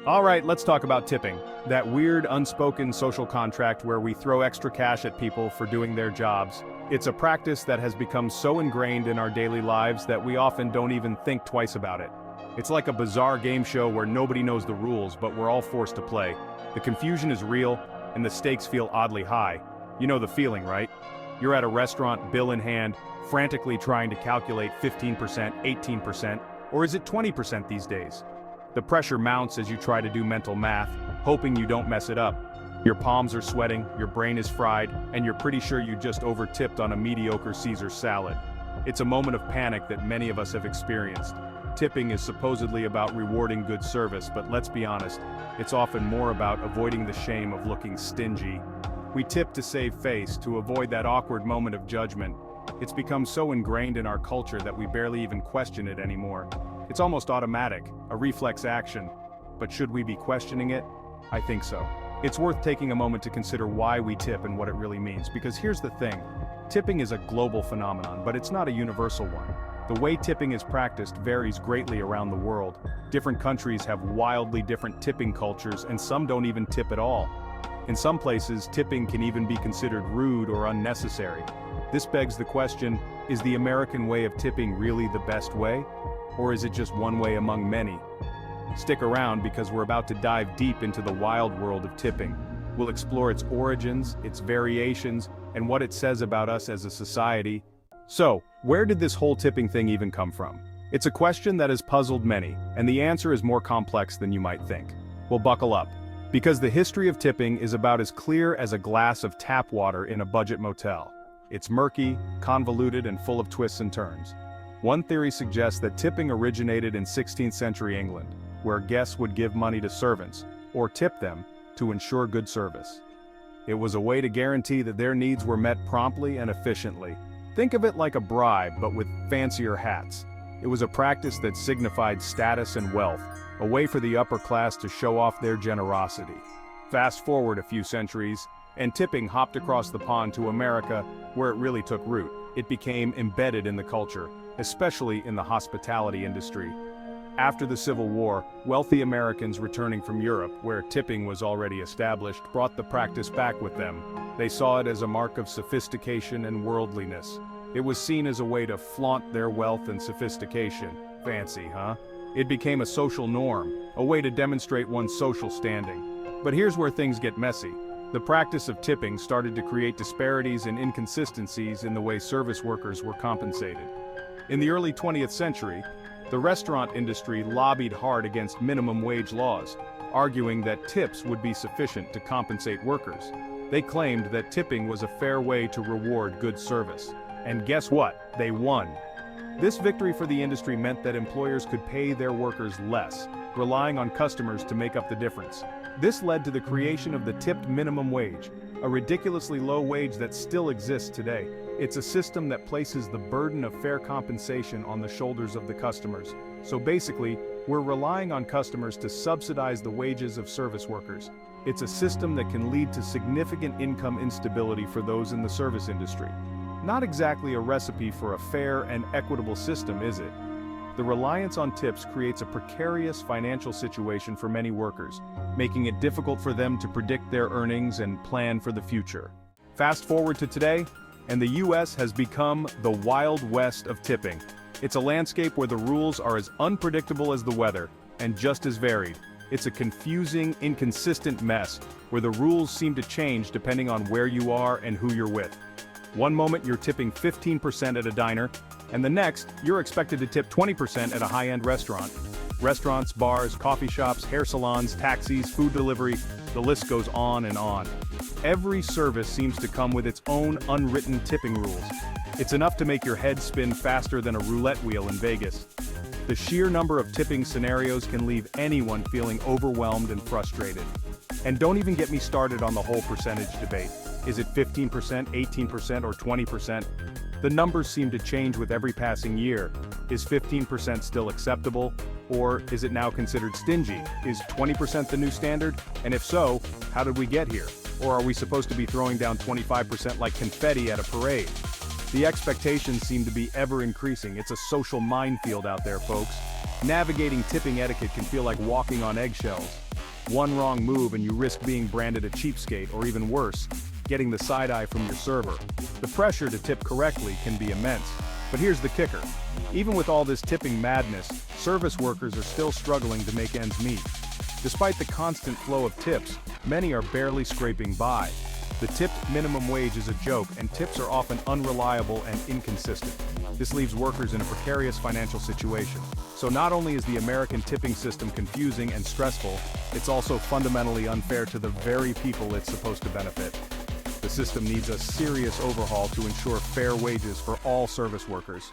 All right, let's talk about tipping. That weird, unspoken social contract where we throw extra cash at people for doing their jobs. It's a practice that has become so ingrained in our daily lives that we often don't even think twice about it. It's like a bizarre game show where nobody knows the rules, but we're all forced to play. The confusion is real, and the stakes feel oddly high. You know the feeling, right? You're at a restaurant, bill in hand, frantically trying to calculate 15%, 18%, or is it 20% these days? The pressure mounts as you try to do mental math, hoping you don't mess it up. Your palms are sweating, your brain is fried, and you're pretty sure you just over-tipped on a mediocre Caesar salad. It's a moment of panic that many of us have experienced. Tipping is supposedly about rewarding good service, but let's be honest, it's often more about avoiding the shame of looking stingy. We tip to save face, to avoid that awkward moment of judgment. It's become so ingrained in our culture that we barely even question it anymore. It's almost automatic, a reflex action. But should we be questioning it? I think so. It's worth taking a moment to consider why we tip and what it really means, because here's the thing. Tipping is a global phenomenon, but it's not a universal one. The way tipping is practiced varies greatly around the world. Different countries have wildly different tipping cultures, and some don't even tip at all. In some places, tipping can even be considered rude or unnecessary. This begs the question, is the American way of tipping really the best way? Or is it just one way among many? Stick around because we're about to dive deep into the wild world of tipping. We'll explore its origins, its variations, and what it says about us as a society. So, where did this whole tipping thing even come from? It's a question that has puzzled many, and the answer is more complex than you might think. Well, buckle up, because the history of tipping is about as clear as a glass of tap water in a budget motel. It's murky, convoluted, and full of twists and turns. One theory suggests that tipping originated in 16th century England, where guests would give money to servants, or tip them, to ensure good service. It was a way to guarantee that their needs were met promptly and efficiently. Think of it like a bribe, but with fancier hats. It was a practice that signified status and wealth, a way for the upper class to show off their generosity. Fast forward a few centuries, and tipping hopped across the pond to America, where it really took root. It became embedded in the culture, especially in the hospitality industry. After the Civil War, wealthy Americans returning from Europe, where tipping was already established, brought the practice back with them. They saw it as a mark of sophistication and worldliness. It was seen as a way to flaunt their wealth and sophistication. Fancy, huh? It became a social norm, a way to demonstrate one's social standing. But here's where things get messy. The practice of tipping started to create disparities and inconsistencies in the way service workers were compensated. In the early 20th century, the restaurant industry lobbied hard against minimum wage laws, arguing that tips would be sufficient to compensate workers. They claimed that tipping was a fair way to reward good service. And guess what? They won. This victory for the industry meant that employers could pay their workers less, relying on customers to make up the difference. This led to the creation of the tipped minimum wage, a ridiculously low wage that still exists today. It's a system that places the burden of fair compensation on the shoulders of the customers. So basically, we're relying on customers to subsidize the wages of service workers. It's a system that can lead to significant income instability for those in the service industry. Not exactly a recipe for a fair and equitable system, is it? The reliance on tips creates a precarious financial situation for many workers, making it difficult for them to predict their earnings and plan for the future. Fast forward to today, and the US has become the Wild West of tipping. It's a landscape where the rules are as unpredictable as the weather, and just as varied. It's a confusing, inconsistent mess, where the rules seem to change depending on where you are and who you're with. One moment you're tipping 15% at a diner, and the next, you're expected to tip 20% at a high-end restaurant. Restaurants, bars, coffee shops, hair salons, taxis, food delivery, the list goes on and on. Every service seems to come with its own unwritten tipping rules. It's enough to make your head spin faster than a roulette wheel in Vegas. The sheer number of tipping scenarios can leave anyone feeling overwhelmed and frustrated. And don't even get me started on the whole percentage debate. Is it 15%, 18%, or 20%? The numbers seem to change with every passing year. Is 15% still acceptable? Or is it now considered stingy? Is 20% the new standard? And if so, how did we get here? Or are we supposed to be throwing down 25% like confetti at a parade? The expectations seem to be ever increasing. It's a social minefield out there, folks. Navigating tipping etiquette can feel like walking on eggshells. One wrong move and you risk being branded a cheapskate, or even worse, getting the side eye from your server. The pressure to tip correctly can be immense. But here's the kicker. Even with all this tipping madness, service workers are still struggling to make ends meet. Despite the constant flow of tips, many are barely scraping by. The tipped minimum wage is a joke, and tips are often unreliable and inconsistent. This leaves workers in a precarious financial situation. So not only is the American tipping system confusing and stressful, it's also fundamentally unfair to the very people it's supposed to benefit. The system needs a serious overhaul to ensure fair wages for all service workers.